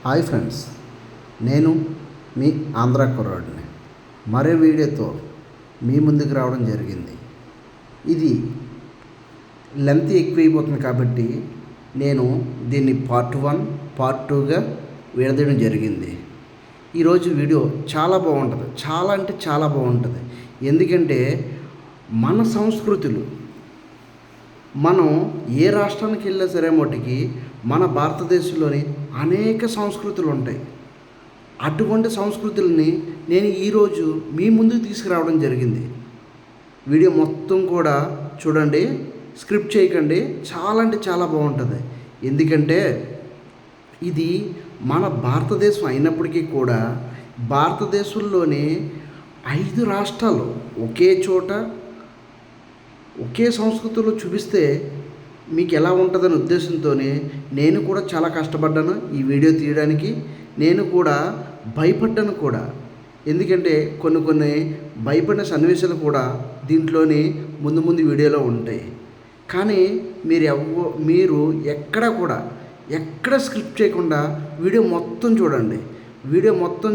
Hi friends, నేను మీ ఆంధ్ర కుర్రాడిని మరో వీడియోతో మీ ముందుకు రావడం జరిగింది. ఇది లెంత్ ఎక్కువైపోతుంది కాబట్టి నేను దీన్ని పార్ట్ 1, పార్ట్ 2గా విడదీయడం జరిగింది. ఈరోజు వీడియో చాలా బాగుంటుంది, చాలా అంటే చాలా బాగుంటుంది. ఎందుకంటే మన సంస్కృతులు, మనం ఏ రాష్ట్రానికి వెళ్ళినా సరే మటుకి మన భారతదేశంలోని అనేక సంస్కృతులు ఉంటాయి. అటువంటి సంస్కృతుల్ని నేను ఈరోజు మీ ముందుకు తీసుకురావడం జరిగింది. వీడియో మొత్తం కూడా చూడండి, స్క్రిప్ట్ చేయకండి. చాలా అంటే చాలా బాగుంటుంది. ఎందుకంటే ఇది మన భారతదేశం అయినప్పటికీ కూడా భారతదేశంలోనే 5 రాష్ట్రాలు ఒకే చోట ఒకే సంస్కృతిలో చూపిస్తే మీకు ఎలా ఉంటుందనే ఉద్దేశంతోనే నేను కూడా చాలా కష్టపడ్డాను ఈ వీడియో తీయడానికి. నేను కూడా భయపడ్డాను కూడా. ఎందుకంటే కొన్ని భయపడిన సన్నివేశాలు కూడా దీంట్లోని ముందు వీడియోలో ఉంటాయి. కానీ మీరు ఎక్కడ స్క్రిప్ట్ చేయకుండా వీడియో మొత్తం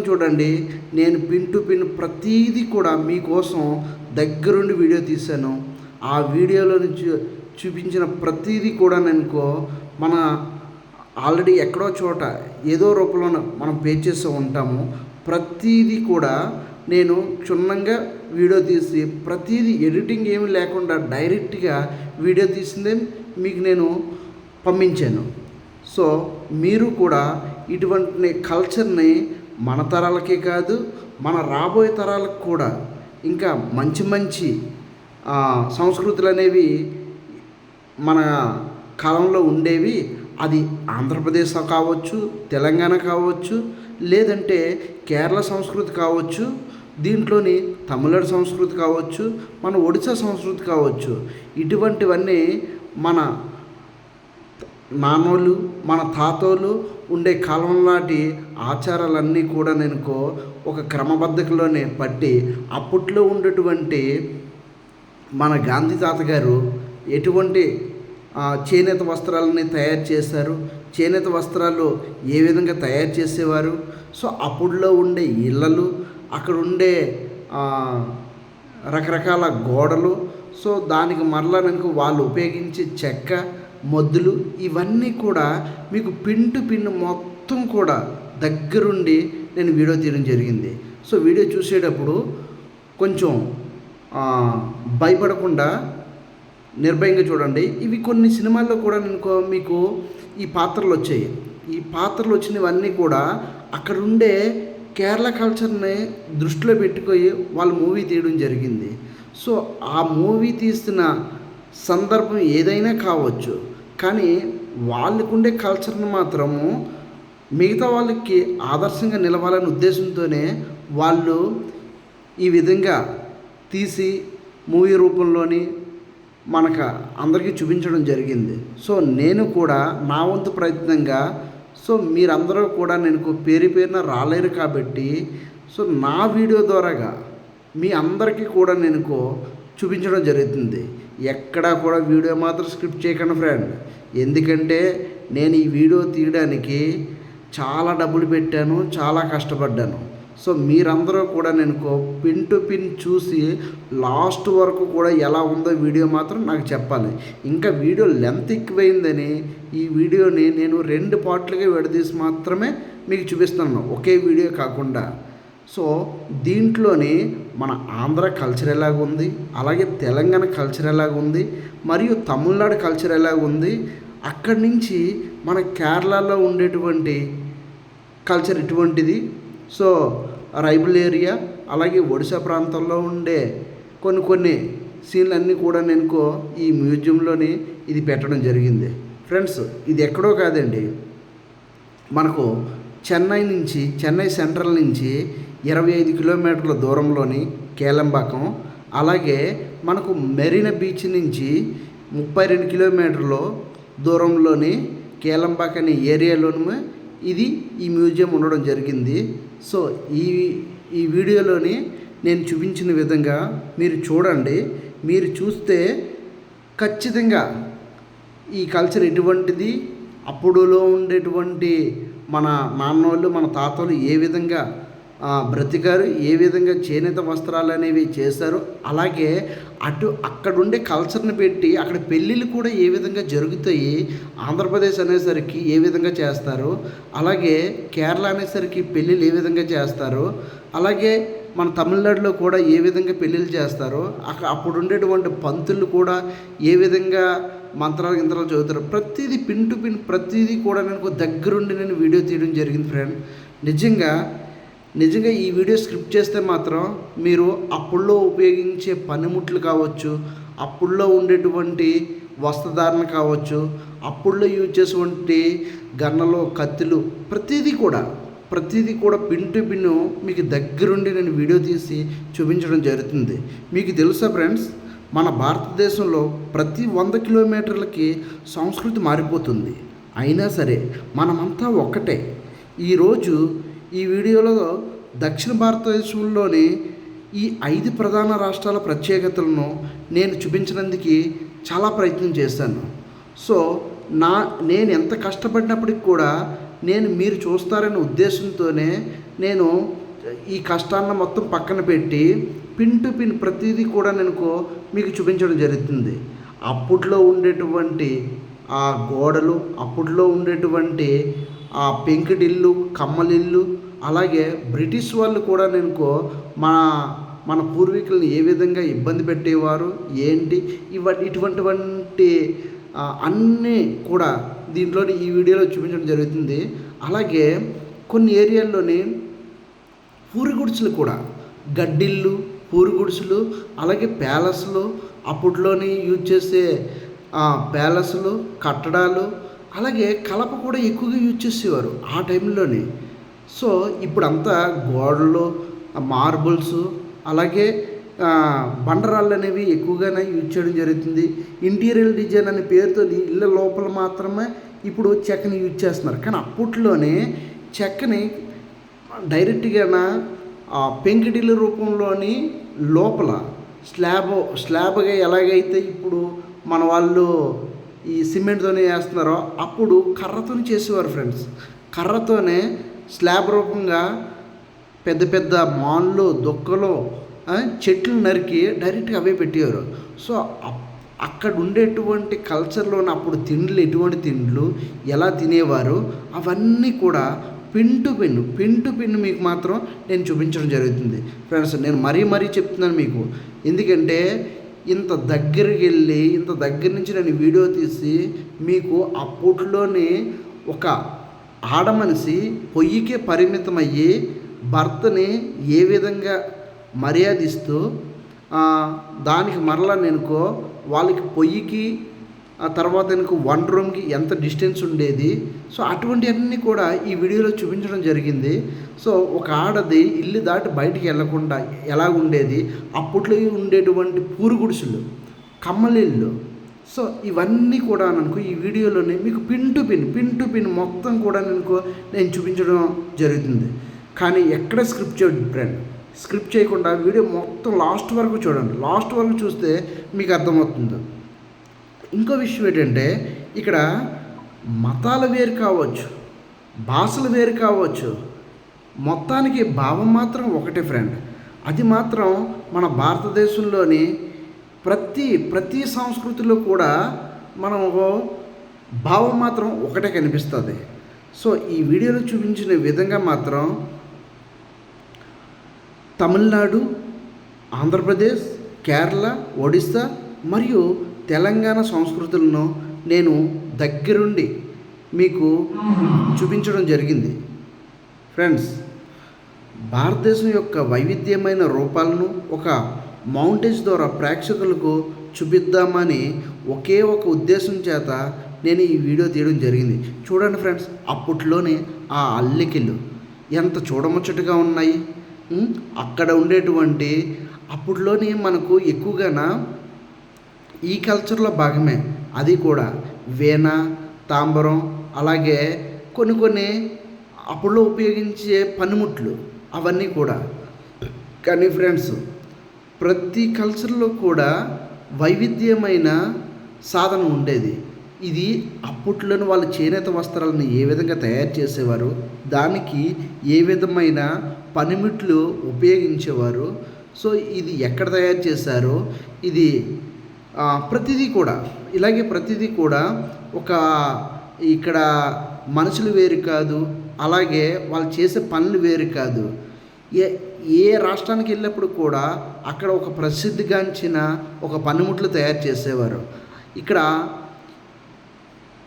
చూడండి. నేను పిన్ టు పిన్ ప్రతీది కూడా మీకోసం దగ్గరుండి వీడియో తీశాను. ఆ వీడియోలో నుంచి చూపించిన ప్రతీది కూడా మన ఆల్రెడీ ఎక్కడో చోట ఏదో రూపంలో మనం పే చేస్తూ ఉంటాము. ప్రతీది కూడా నేను క్షుణ్ణంగా వీడియో తీసి ప్రతీది ఎడిటింగ్ ఏమీ లేకుండా డైరెక్ట్గా వీడియో తీసిందే మీకు నేను పంపించాను. సో మీరు కూడా ఇటువంటి కల్చర్ని మన తరాలకే కాదు, మన రాబోయే తరాలకు కూడా ఇంకా మంచి సంస్కృతులు అనేవి మన కాలంలో ఉండేవి. అది ఆంధ్రప్రదేశ్ కావచ్చు, తెలంగాణ కావచ్చు, లేదంటే కేరళ సంస్కృతి కావచ్చు, దీంట్లోని తమిళనాడు సంస్కృతి కావచ్చు, మన ఒడిశా సంస్కృతి కావచ్చు. ఇటువంటివన్నీ మన నాన్నోళ్ళు, మన తాతోళ్ళు ఉండే కాలం నాటి ఆచారాలన్నీ కూడా ఒక క్రమబద్ధకలోనే పట్టి అప్పట్లో ఉండేటువంటి మన గాంధీ తాతగారు ఎటువంటి చేనేత వస్త్రాలని తయారు చేశారు, చేనేత వస్త్రాలు ఏ విధంగా తయారు చేసేవారు. సో అప్పుడులో ఉండే ఇళ్ళలు, అక్కడ ఉండే రకరకాల గోడలు, సో దానికి మరలా వాళ్ళు ఉపయోగించే చెక్క మొద్దులు, ఇవన్నీ కూడా మీకు పిన్ టు పిన్ మొత్తం కూడా దగ్గరుండి నేను వీడియో తీయడం జరిగింది. సో వీడియో చూసేటప్పుడు కొంచెం భయపడకుండా నిర్భయంగా చూడండి. ఇవి కొన్ని సినిమాల్లో కూడా మీకు ఈ పాత్రలు వచ్చాయి. ఈ పాత్రలు వచ్చినవన్నీ కూడా అక్కడ ఉండే కేరళ కల్చర్ని దృష్టిలో పెట్టుకొని వాళ్ళు మూవీ తీయడం జరిగింది. సో ఆ మూవీ తీస్తున్న సందర్భం ఏదైనా కావచ్చు, కానీ వాళ్ళకుండే కల్చర్ని మాత్రము మిగతా వాళ్ళకి ఆదర్శంగా నిలవాలనే ఉద్దేశంతోనే వాళ్ళు ఈ విధంగా తీసి మూవీ రూపంలోని మనకు అందరికీ చూపించడం జరిగింది. సో నేను కూడా నా వంతు ప్రయత్నంగా, సో మీరందరూ కూడా పేరున రాలేరు కాబట్టి, సో నా వీడియో ద్వారాగా మీ అందరికీ కూడా చూపించడం జరుగుతుంది. ఎక్కడా కూడా వీడియో మాత్రం స్క్రిప్ట్ చేయకండి ఫ్రెండ్. ఎందుకంటే నేను ఈ వీడియో తీయడానికి చాలా డబ్బులు పెట్టాను, చాలా కష్టపడ్డాను. సో మీరందరూ కూడా పిన్ టు పిన్ చూసి లాస్ట్ వరకు కూడా ఎలా ఉందో వీడియో మాత్రం నాకు చెప్పాలి. ఇంకా వీడియో లెంత్ ఎక్కువైందని ఈ వీడియోని నేను 2 పార్ట్లుగా విడదీసి మాత్రమే మీకు చూపిస్తున్నాను, ఒకే వీడియో కాకుండా. సో దీంట్లోని మన ఆంధ్ర కల్చర్ ఎలాగుంది, అలాగే తెలంగాణ కల్చర్ ఎలాగుంది, మరియు తమిళనాడు కల్చర్ ఎలాగుంది, అక్కడి నుంచి మన కేరళలో ఉండేటువంటి కల్చర్ ఇటువంటిది. సో ట్రైబల్ ఏరియా, అలాగే ఒడిశా ప్రాంతంలో ఉండే కొన్ని సీన్లన్నీ కూడా ఈ మ్యూజియంలోని ఇది పెట్టడం జరిగింది. ఫ్రెండ్స్, ఇది ఎక్కడో కాదండి, మనకు చెన్నై సెంట్రల్ నుంచి 25 కిలోమీటర్ల దూరంలోని కేలంబాకం, అలాగే మనకు మెరీనా బీచ్ నుంచి 32 కిలోమీటర్ల దూరంలోని కేలంబాక్ అనే ఏరియాలోనే ఈ మ్యూజియం ఉండడం జరిగింది. సో ఈ వీడియోలోని నేను చూపించిన విధంగా మీరు చూడండి. మీరు చూస్తే ఖచ్చితంగా ఈ కల్చర్ ఎటువంటిది, అప్పుడులో ఉండేటువంటి మన నాన్నోళ్ళు మన తాతలు ఏ విధంగా బ్రతికారు, ఏ విధంగా చేనేత వస్త్రాలు అనేవి చేశారు, అలాగే అక్కడుండే కల్చర్ని పెట్టి అక్కడ పెళ్ళిళ్ళు కూడా ఏ విధంగా జరుగుతాయి, ఆంధ్రప్రదేశ్ అనేసరికి ఏ విధంగా చేస్తారు, అలాగే కేరళ అనేసరికి పెళ్ళిళ్ళు ఏ విధంగా చేస్తారు, అలాగే మన తమిళనాడులో కూడా ఏ విధంగా పెళ్ళిళ్ళు చేస్తారో అప్పుడు ఉండేటువంటి పంతులు కూడా ఏ విధంగా మంత్రాలు గింత్రాలు చదువుతారు, ప్రతిదీ పిన్ టు పిన్ ప్రతిదీ కూడా నేను దగ్గరుండి నేను వీడియో తీయడం జరిగింది ఫ్రెండ్. నిజంగా ఈ వీడియో స్క్రిప్ట్ చేస్తే మాత్రం మీరు అప్పుల్లో ఉపయోగించే పనిముట్లు కావచ్చు, అప్పుల్లో ఉండేటువంటి వస్త్రధారణ కావచ్చు, అప్పుల్లో యూజ్ చేసేటువంటి గన్నలు, కత్తులు, ప్రతిదీ కూడా పిన్ టు పిన్ మీకు దగ్గరుండి నేను వీడియో తీసి చూపించడం జరుగుతుంది. మీకు తెలుసా ఫ్రెండ్స్, మన భారతదేశంలో ప్రతి 100 కిలోమీటర్లకి సంస్కృతి మారిపోతుంది. అయినా సరే మనమంతా ఒక్కటే. ఈరోజు ఈ వీడియోలో దక్షిణ భారతదేశంలోని ఈ 5 ప్రధాన రాష్ట్రాల ప్రత్యేకతలను నేను చూపించడానికి చాలా ప్రయత్నం చేశాను. సో నేను ఎంత కష్టపడినప్పటికి కూడా మీరు చూస్తారనే ఉద్దేశంతోనే నేను ఈ కష్టాన్ని మొత్తం పక్కన పెట్టి పిన్ టు పిన్ ప్రతిదీ కూడా మీకు చూపించడం జరుగుతుంది. అప్పట్లో ఉండేటువంటి ఆ గోడలు, అప్పట్లో ఉండేటువంటి ఆ పెంకుటిల్లు, కమ్మలిల్లు, అలాగే బ్రిటిష్ వాళ్ళు కూడా మన పూర్వీకులను ఏ విధంగా ఇబ్బంది పెట్టేవారు ఏంటి, ఇటువంటి అన్నీ కూడా దీంట్లో ఈ వీడియోలో చూపించడం జరుగుతుంది. అలాగే కొన్ని ఏరియాల్లోని పూరిగుడిసెలు కూడా, గడ్డిళ్ళు, పూరిగుడిసెలు, అలాగే ప్యాలెస్లు, అప్పట్లోని యూజ్ చేసే ప్యాలెస్లు, కట్టడాలు, అలాగే కలప కూడా ఎక్కువగా యూజ్ చేసేవారు ఆ టైంలోని. సో ఇప్పుడంతా గోడలు, మార్బుల్స్, అలాగే బండరాళ్ళు అనేవి ఎక్కువగానే యూజ్ చేయడం జరుగుతుంది. ఇంటీరియర్ డిజైన్ అనే పేరుతో ఇళ్ళ లోపల మాత్రమే ఇప్పుడు చెక్కని యూజ్ చేస్తున్నారు. కానీ అప్పట్లోనే చెక్కని డైరెక్ట్గా పెంకుటిల్లు రూపంలోని లోపల స్లాబ్గా ఎలాగైతే ఇప్పుడు మన వాళ్ళు ఈ సిమెంట్తోనే వేస్తున్నారో అప్పుడు కర్రతోనే చేసేవారు ఫ్రెండ్స్. కర్రతోనే స్లాబ్ రూపంగా పెద్ద పెద్ద మాన్లు, దొక్కలు, చెట్లు నరికి డైరెక్ట్గా అవే పెట్టేవారు. సో అక్కడ ఉండేటువంటి కల్చర్లోని అప్పుడు తిండ్లు, ఎటువంటి తిండ్లు ఎలా తినేవారు అవన్నీ కూడా పిన్ టు పిన్ మీకు మాత్రం నేను చూపించడం జరుగుతుంది ఫ్రెండ్స్. నేను మరీ చెప్తున్నాను మీకు, ఎందుకంటే ఇంత దగ్గరికి వెళ్ళి ఇంత దగ్గర నుంచి నేను వీడియో తీసి మీకు అప్పట్లోనే ఒక ఆడమనిషి పొయ్యికే పరిమితమయ్యి భర్తని ఏ విధంగా మర్యాదిస్తూ దానికి మరలా వాళ్ళకి పొయ్యికి ఆ తర్వాత వన్ రూమ్కి ఎంత డిస్టెన్స్ ఉండేది, సో అటువంటివన్నీ కూడా ఈ వీడియోలో చూపించడం జరిగింది. సో ఒక ఆడది ఇల్లు దాటి బయటికి వెళ్ళకుండా ఎలా ఉండేది, అప్పట్లో ఉండేటువంటి పూరుగుడిసెలు, కమ్మలిళ్ళు, సో ఇవన్నీ కూడా ఈ వీడియోలోనే మీకు పిన్ టు పిన్ మొత్తం కూడా నేను చూపించడం జరుగుతుంది. కానీ ఎక్కడ స్క్రిప్ట్ చేయకుండా వీడియో మొత్తం లాస్ట్ వరకు చూడండి. లాస్ట్ వరకు చూస్తే మీకు అర్థమవుతుంది. ఇంకో విషయం ఏంటంటే ఇక్కడ మతాలు వేరు కావచ్చు, భాషలు వేరు కావచ్చు, మొత్తానికి భావం మాత్రం ఒకటే ఫ్రెండ్. అది మాత్రం మన భారతదేశంలోని ప్రతి సంస్కృతిలో కూడా భావం మాత్రం ఒకటే కనిపిస్తుంది. సో ఈ వీడియోలో చూపించిన విధంగా మాత్రం తమిళనాడు, ఆంధ్రప్రదేశ్, కేరళ, ఒడిస్సా మరియు తెలంగాణ సంస్కృతులను నేను దగ్గరుండి మీకు చూపించడం జరిగింది ఫ్రెండ్స్. భారతదేశం యొక్క వైవిధ్యమైన రూపాలను ఒక మౌంటేజ్ ద్వారా ప్రేక్షకులకు చూపిద్దామని ఒకే ఒక ఉద్దేశం చేత నేను ఈ వీడియో తీయడం జరిగింది. చూడండి ఫ్రెండ్స్, అప్పట్లోనే ఆ అల్లికలు ఎంత చూడముచ్చటగా ఉన్నాయి. అక్కడ ఉండేటువంటి అప్పట్లోనే మనకు ఎక్కువగా ఈ కల్చర్లో భాగమే అది కూడా వీణ, తాంబరం, అలాగే కొన్ని అప్పుల్లో ఉపయోగించే పనిముట్లు అవన్నీ కూడా. కానీ ఫ్రెండ్స్, ప్రతి కల్చర్లో కూడా వైవిధ్యమైన సాధన ఉండేది. ఇది అప్పట్లోని వాళ్ళు చేనేత వస్త్రాలను ఏ విధంగా తయారు చేసేవారు, దానికి ఏ విధమైన పనిముట్లు ఉపయోగించేవారు, సో ఇది ఎక్కడ తయారు చేశారు, ఇది ప్రతిదీ కూడా ఇలాగే ప్రతిదీ కూడా ఒక ఇక్కడ మనుషులు వేరు కాదు, అలాగే వాళ్ళు చేసే పనులు వేరు కాదు. ఏ ఏ రాష్ట్రానికి వెళ్ళినప్పుడు కూడా అక్కడ ఒక ప్రసిద్ధిగాంచిన ఒక పనిముట్లు తయారు చేసేవారు. ఇక్కడ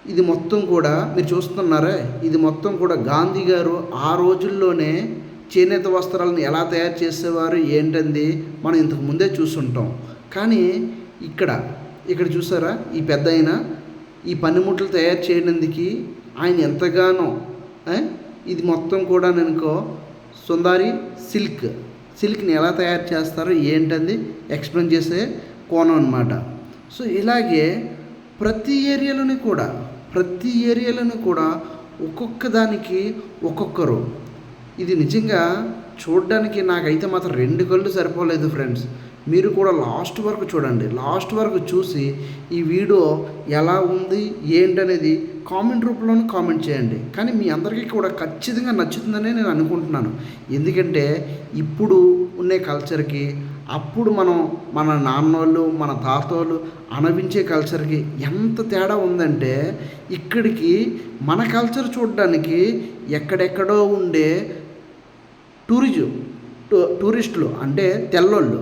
ఇది మొత్తం కూడా మీరు చూస్తున్నారే, ఇది మొత్తం కూడా గాంధీ గారు ఆ రోజుల్లోనే చేనేత వస్త్రాలను ఎలా తయారు చేసేవారు ఏంటంది మనం ఇంతకు ముందే చూసుంటాం. కానీ ఇక్కడ చూసారా, ఈ పెద్ద ఈ పనిముట్లు తయారు చేయడానికి ఆయన ఎంతగానో ఇది మొత్తం కూడా నేను సుందారి సిల్క్ని ఎలా తయారు చేస్తారో ఏంటంది ఎక్స్ప్లెయిన్ చేసే కోణం అన్నమాట. సో ఇలాగే ప్రతి ఏరియాలోని కూడా ఒక్కొక్క దానికి ఒక్కొక్కరు. ఇది నిజంగా చూడడానికి నాకైతే మాత్రం 2 కళ్ళు సరిపోలేదు ఫ్రెండ్స్. మీరు కూడా లాస్ట్ వరకు చూడండి. లాస్ట్ వరకు చూసి ఈ వీడియో ఎలా ఉంది ఏంటనేది కామెంట్ రూపంలోనే కామెంట్ చేయండి. కానీ మీ అందరికీ కూడా ఖచ్చితంగా నచ్చుతుందనే నేను అనుకుంటున్నాను. ఎందుకంటే ఇప్పుడు ఉండే కల్చర్కి అప్పుడు మన నాన్నోళ్ళు మన తాతోళ్ళు అనవించే కల్చర్కి ఎంత తేడా ఉందంటే, ఇక్కడికి మన కల్చర్ చూడడానికి ఎక్కడెక్కడో ఉండే టూరిస్టులు అంటే తెల్లోళ్ళు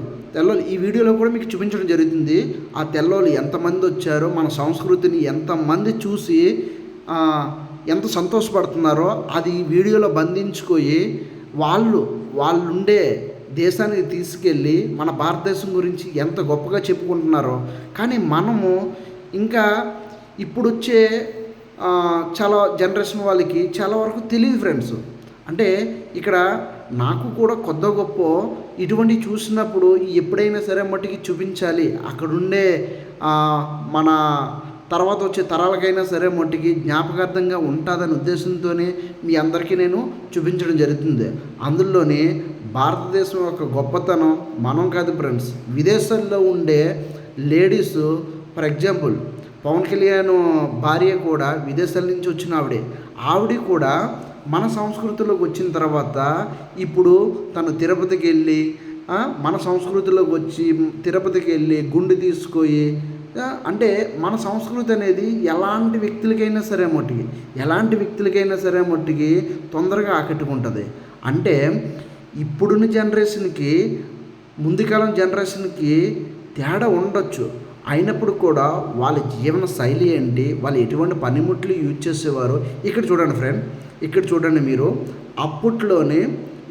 ఈ వీడియోలో కూడా మీకు చూపించడం జరుగుతుంది. ఆ తెల్లోళ్ళు ఎంతమంది వచ్చారో, మన సంస్కృతిని ఎంతమంది చూసి ఎంత సంతోషపడుతున్నారో అది వీడియోలో బంధించుకొని వాళ్ళుండే దేశానికి తీసుకెళ్ళి మన భారతదేశం గురించి ఎంత గొప్పగా చెప్పుకుంటున్నారో. కానీ మనము ఇంకా ఇప్పుడు వచ్చే చాలా జనరేషన్ వాళ్ళకి చాలా వరకు తెలియదు ఫ్రెండ్స్. అంటే ఇక్కడ నాకు కూడా కొద్ద గొప్ప ఇటువంటి చూసినప్పుడు ఎప్పుడైనా సరే మట్టికి చూపించాలి, అక్కడుండే మన తర్వాత వచ్చే తరాలకైనా సరే మట్టికి జ్ఞాపకార్థంగా ఉంటుందనే ఉద్దేశంతోనే మీ అందరికీ నేను చూపించడం జరుగుతుంది. అందులోనే భారతదేశం యొక్క గొప్పతనం మనం కాదు ఫ్రెండ్స్, విదేశాల్లో ఉండే ladies. For example Pavan Kalyan భార్య కూడా విదేశాల నుంచి వచ్చిన ఆవిడ కూడా మన సంస్కృతిలోకి వచ్చిన తర్వాత ఇప్పుడు తను తిరుపతికి వెళ్ళి మన సంస్కృతిలోకి వచ్చి తిరుపతికి వెళ్ళి గుండు తీసుకొని, అంటే మన సంస్కృతి అనేది ఎలాంటి వ్యక్తులకైనా సరే మట్టికి తొందరగా ఆకట్టుకుంటుంది. అంటే ఇప్పుడున్న జనరేషన్కి ముందుకాలం జనరేషన్కి తేడా ఉండొచ్చు, అయినప్పుడు కూడా వాళ్ళ జీవన శైలి ఏంటి, వాళ్ళు ఎటువంటి పనిముట్లు యూజ్ చేసేవారు. ఇక్కడ చూడండి ఫ్రెండ్, ఇక్కడ చూడండి మీరు, అప్పట్లోనే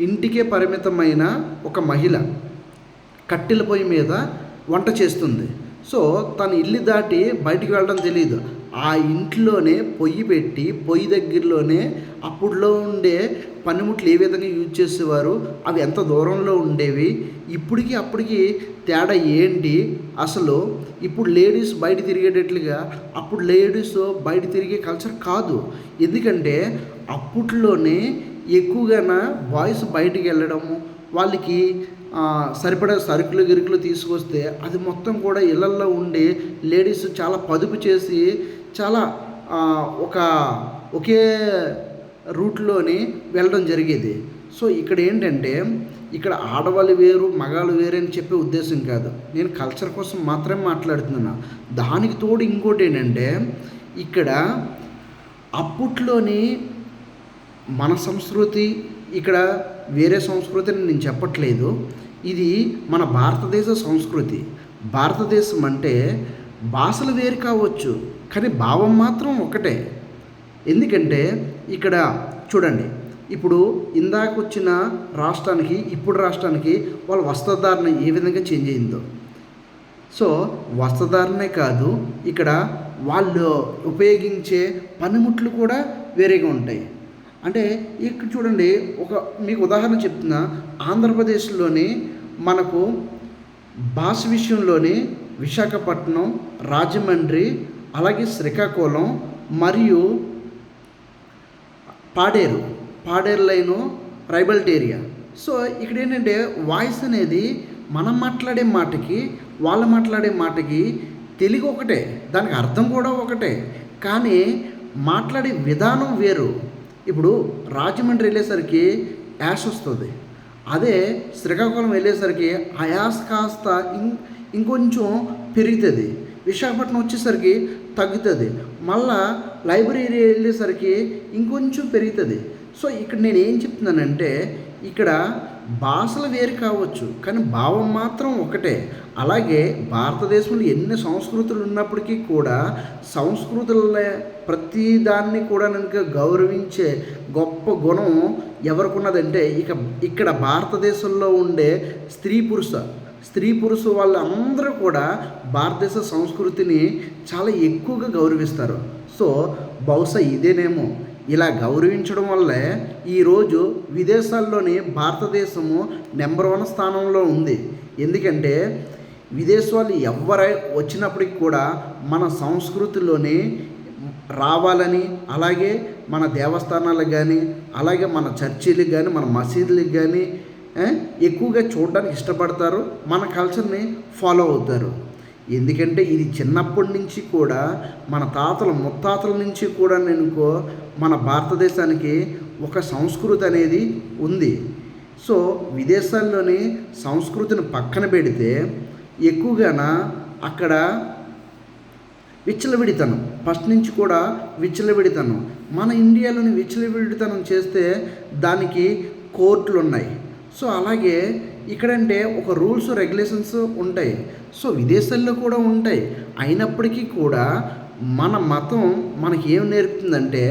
ఇంటికే పరిమితమైన ఒక మహిళ కట్టెల పొయ్యి మీద వంట చేస్తుంది. సో తను ఇల్లు దాటి బయటికి వెళ్ళడం తెలియదు. ఆ ఇంట్లోనే పొయ్యి పెట్టి పొయ్యి దగ్గరలోనే అప్పుడులో ఉండే పనిముట్లు ఏ విధంగా యూజ్ చేసేవారు, అవి ఎంత దూరంలో ఉండేవి, ఇప్పటికి అప్పటికి తేడా ఏంటి, అసలు ఇప్పుడు లేడీస్ బయట తిరిగేటట్లుగా అప్పుడు లేడీస్ బయట తిరిగే కల్చర్ కాదు. ఎందుకంటే అప్పట్లోనే ఎక్కువగా బాయ్స్ బయటికి వెళ్ళడము, వాళ్ళకి సరిపడే సరుకులు తీసుకొస్తే అది మొత్తం కూడా ఇళ్ళల్లో ఉండి లేడీస్ చాలా పదుపు చేసి చాలా ఒకే రూట్లోని వెళ్ళడం జరిగేది. సో ఇక్కడ ఏంటంటే ఇక్కడ ఆడవాళ్ళు వేరు మగాళ్ళు వేరు అని చెప్పే ఉద్దేశం కాదు, నేను కల్చర్ కోసం మాత్రమే మాట్లాడుతున్నాను. దానికి తోడు ఇంకోటి ఏంటంటే ఇక్కడ అప్పట్లోని మన సంస్కృతి ఇక్కడ వేరే సంస్కృతిని నేను చెప్పట్లేదు, ఇది మన భారతదేశ సంస్కృతి. భారతదేశం అంటే భాషలు వేరు కావచ్చు కానీ భావం మాత్రం ఒకటే. ఎందుకంటే ఇక్కడ చూడండి, ఇప్పుడు ఇందాక వచ్చిన రాష్ట్రానికి ఇప్పుడు రాష్ట్రానికి వాళ్ళ వస్త్రధారణ ఏ విధంగా చేంజ్ అయిందో. సో వస్త్రధారణే కాదు, ఇక్కడ వాళ్ళు ఉపయోగించే పనిముట్లు కూడా వేరేగా ఉంటాయి. అంటే ఇక్కడ చూడండి, మీకు ఉదాహరణ చెప్తున్నా, ఆంధ్రప్రదేశ్లోని మనకు భాష విషయంలోని విశాఖపట్నం, రాజమండ్రి, అలాగే శ్రీకాకుళం మరియు Paderu line tribal area. So ఇక్కడ ఏంటంటే వాయిస్ అనేది మనం మాట్లాడే మాటకి వాళ్ళు మాట్లాడే మాటకి తెలుగు ఒకటే, దానికి అర్థం కూడా ఒకటే, కానీ మాట్లాడే విధానం వేరు. ఇప్పుడు రాజమండ్రి వెళ్ళేసరికి యాష్ వస్తుంది, అదే శ్రీకాకుళం వెళ్ళేసరికి ఆ యాష్ కాస్త ఇంకొంచెం పెరుగుతుంది, విశాఖపట్నం వచ్చేసరికి తగ్గుతుంది, మళ్ళా లైబ్రరీ వెళ్ళేసరికి ఇంకొంచెం పెరుగుతుంది. సో ఇక్కడ నేను ఏం చెప్తున్నానంటే, ఇక్కడ భాషలు వేరు కావచ్చు కానీ భావం మాత్రం ఒకటే. అలాగే భారతదేశంలో ఎన్ని సంస్కృతులు ఉన్నప్పటికీ కూడా సంస్కృతుల ప్రతిదాన్ని కూడా కనుక గౌరవించే గొప్ప గుణం ఎవరికి ఉన్నదంటే ఇక్కడ భారతదేశంలో ఉండే స్త్రీ పురుష వాళ్ళందరూ కూడా భారతదేశ సంస్కృతిని చాలా ఎక్కువగా గౌరవిస్తారు. సో బహుశా ఇదేనేమో, ఇలా గౌరవించడం వల్లే ఈరోజు విదేశాల్లోని భారతదేశము నెంబర్ 1 స్థానంలో ఉంది. ఎందుకంటే విదేశాలు ఎవరై వచ్చినప్పటికి కూడా మన సంస్కృతిలోని రావాలని, అలాగే మన దేవస్థానాలకు కానీ, అలాగే మన చర్చిలకు కానీ, మన మసీదులకు కానీ ఎక్కువగా చూడడానికి ఇష్టపడతారు, మన కల్చర్ని ఫాలో అవుతారు. ఎందుకంటే ఇది చిన్నప్పటి నుంచి కూడా మన తాతల ముత్తాతల నుంచి కూడా మన భారతదేశానికి ఒక సంస్కృతి అనేది ఉంది. సో విదేశాల్లోని సంస్కృతిని పక్కన పెడితే ఎక్కువగాన అక్కడ విచ్చలవిడితనం, ఫస్ట్ నుంచి కూడా విచ్చలవిడితనం. మన ఇండియాలోని విచ్చలవిడితనం చేస్తే దానికి కోర్టులు ఉన్నాయి. సో అలాగే ఇక్కడంటే ఒక రూల్స్ రెగ్యులేషన్స్ ఉంటాయి. సో విదేశాల్లో కూడా ఉంటాయి. అయినప్పటికీ కూడా మన మతం మనకి ఏం నేర్పుతుందంటే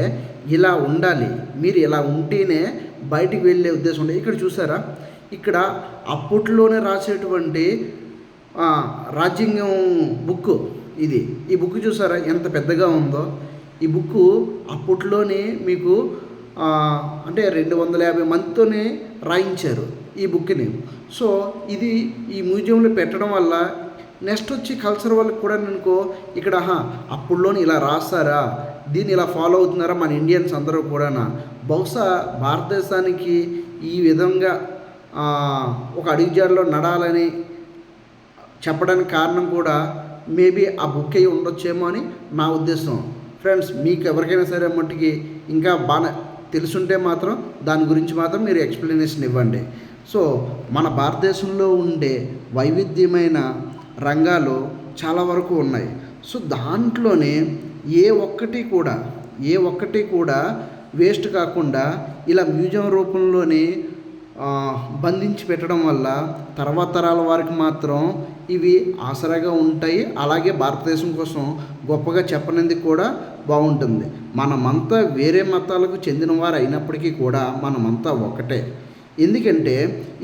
ఇలా ఉండాలి, మీరు ఇలా ఉంటేనే బయటికి వెళ్ళే ఉద్దేశం ఉంటుంది. ఇక్కడ చూసారా, ఇక్కడ అప్పట్లోనే రాసేటువంటి రాజ్యాంగం బుక్ ఇది. ఈ బుక్ చూసారా ఎంత పెద్దగా ఉందో. ఈ బుక్ అప్పట్లోనే మీకు అంటే 250 మందితోనే రాయించారు ఈ బుక్ని. సో ఇది ఈ మ్యూజియంలో పెట్టడం వల్ల నెక్స్ట్ వచ్చి కల్చర్ వాళ్ళకి కూడా ఇక్కడ అప్పుడులోని ఇలా రాస్తారా, దీన్ని ఇలా ఫాలో అవుతున్నారా మన ఇండియన్స్ అందరూ కూడా. బహుశా భారతదేశానికి ఈ విధంగా ఒక అడుగుజాడలో నడాలని చెప్పడానికి కారణం కూడా మేబీ ఆ బుక్ అయి ఉండొచ్చేమో అని నా ఉద్దేశం. ఫ్రెండ్స్, మీకు ఎవరికైనా సరే మట్టుకి ఇంకా బాగా తెలుసుంటే మాత్రం దాని గురించి మాత్రం మీరు ఎక్స్ప్లెనేషన్ ఇవ్వండి. సో మన భారతదేశంలో ఉండే వైవిధ్యమైన రంగాలు చాలా వరకు ఉన్నాయి. సో దాంట్లోనే ఏ ఒక్కటి కూడా వేస్ట్ కాకుండా ఇలా మ్యూజియం రూపంలోనే బంధించి పెట్టడం వల్ల తర్వాత తరాల వారికి మాత్రం ఇవి ఆసరాగా ఉంటాయి. అలాగే భారతదేశం కోసం గొప్పగా చెప్పనందుకు కూడా బాగుంటుంది. మనమంతా వేరే మతాలకు చెందిన వారు అయినప్పటికీ కూడా మనమంతా ఒకటే. ఎందుకంటే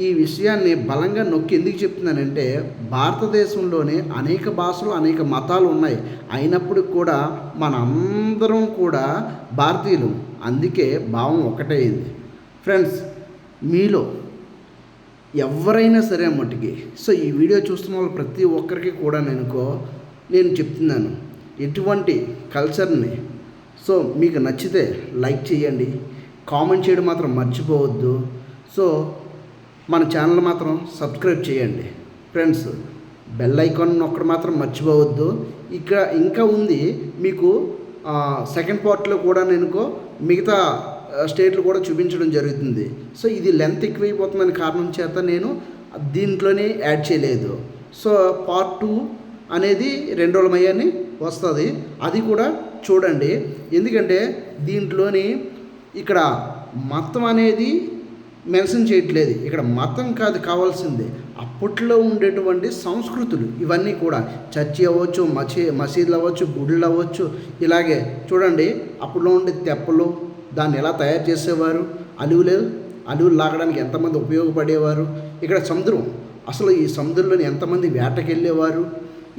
ఈ విషయాన్ని బలంగా నొక్కి ఎందుకు చెప్తున్నానంటే, భారతదేశంలోనే అనేక భాషలు అనేక మతాలు ఉన్నాయి. అయినప్పటికి కూడా మనందరం కూడా భారతీయులు, అందుకే భావం ఒకటే అయింది. ఫ్రెండ్స్, మీలో ఎవరైనా సరే మట్టుకి సో ఈ వీడియో చూస్తున్న వాళ్ళు ప్రతి ఒక్కరికి కూడా నేను చెప్తున్నాను, ఎటువంటి కల్చర్ని సో మీకు నచ్చితే లైక్ చేయండి, కామెంట్ చేయడం మాత్రం మర్చిపోవద్దు. సో మన ఛానల్ మాత్రం సబ్స్క్రైబ్ చేయండి ఫ్రెండ్స్. బెల్ ఐకాన్ నొక్కడం మాత్రం మర్చిపోవద్దు. ఇంకా ఉంది మీకు సెకండ్ పార్ట్లో కూడా మిగతా స్టేట్లు కూడా చూపించడం జరుగుతుంది. సో ఇది లెంత్ ఎక్కువైపోతుందని కారణం చేత నేను దీంట్లోనే యాడ్ చేయలేదు. సో పార్ట్ 2 అనేది 2 రోజుల మయ్యాన్ని వస్తుంది, అది కూడా చూడండి. ఎందుకంటే దీంట్లోని ఇక్కడ మతం అనేది మెన్షన్ చేయట్లేదు. ఇక్కడ మతం కాదు కావాల్సిందే, అప్పట్లో ఉండేటువంటి సంస్కృతులు ఇవన్నీ కూడా చర్చి అవ్వచ్చు, మసీదులు అవ్వచ్చు, గుళ్ళు అవ్వచ్చు. ఇలాగే చూడండి, అప్పట్లో ఉండే తెప్పలు దాన్ని ఎలా తయారు చేసేవారు, అలువులు లాగడానికి ఎంతమంది ఉపయోగపడేవారు. ఇక్కడ సముద్రం, అసలు ఈ సముద్రంలోని ఎంతమంది వేటకి వెళ్ళేవారు.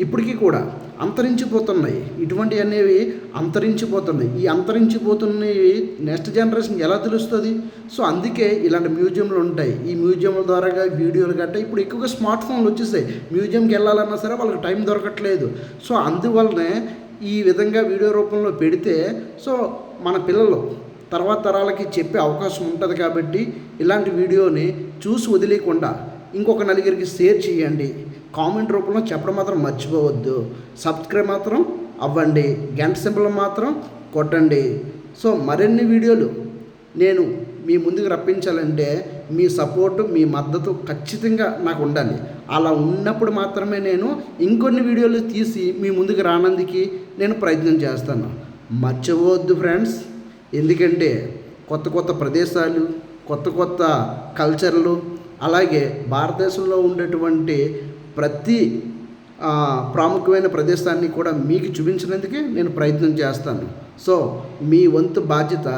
ఇప్పటికీ కూడా అంతరించిపోతున్నాయి, ఇటువంటివి అనేవి అంతరించిపోతున్నాయి. ఈ అంతరించిపోతున్నవి నెక్స్ట్ జనరేషన్ ఎలా తెలుస్తుంది? సో అందుకే ఇలాంటి మ్యూజియంలు ఉంటాయి. ఈ మ్యూజియంల ద్వారా వీడియోలు గట్రా ఇప్పుడు ఎక్కువగా స్మార్ట్ ఫోన్లు వచ్చేసాయి. మ్యూజియంకి వెళ్ళాలన్నా సరే వాళ్ళకి టైం దొరకట్లేదు. సో అందువల్లనే ఈ విధంగా వీడియో రూపంలో పెడితే సో మన పిల్లలు తర్వాత తరాలకి చెప్పే అవకాశం ఉంటుంది. కాబట్టి ఇలాంటి వీడియోని చూసి వదిలేకుండా ఇంకొక నలుగురికి షేర్ చేయండి. కామెంట్ రూపంలో చెప్పడం మాత్రం మర్చిపోవద్దు. సబ్స్క్రైబ్ మాత్రం అవ్వండి, గంట సింబల్ మాత్రం కొట్టండి. సో మరిన్ని వీడియోలు నేను మీ ముందుకు రప్పించాలంటే మీ సపోర్టు, మీ మద్దతు ఖచ్చితంగా నాకు ఉండాలి. అలా ఉన్నప్పుడు మాత్రమే నేను ఇంకొన్ని వీడియోలు తీసి మీ ముందుకు రానందుకు నేను ప్రయత్నం చేస్తాను. మర్చిపోవద్దు ఫ్రెండ్స్, ఎందుకంటే కొత్త కొత్త ప్రదేశాలు, కొత్త కొత్త కల్చర్లు, అలాగే భారతదేశంలో ఉండేటువంటి ప్రతి ప్రాముఖ్యమైన ప్రదేశాన్ని కూడా మీకు చూపించినందుకే నేను ప్రయత్నం చేస్తాను. సో మీ వంతు బాధ్యత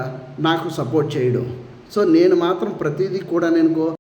నాకు సపోర్ట్ చేయడం. సో నేను మాత్రం ప్రతిదీ కూడా నేను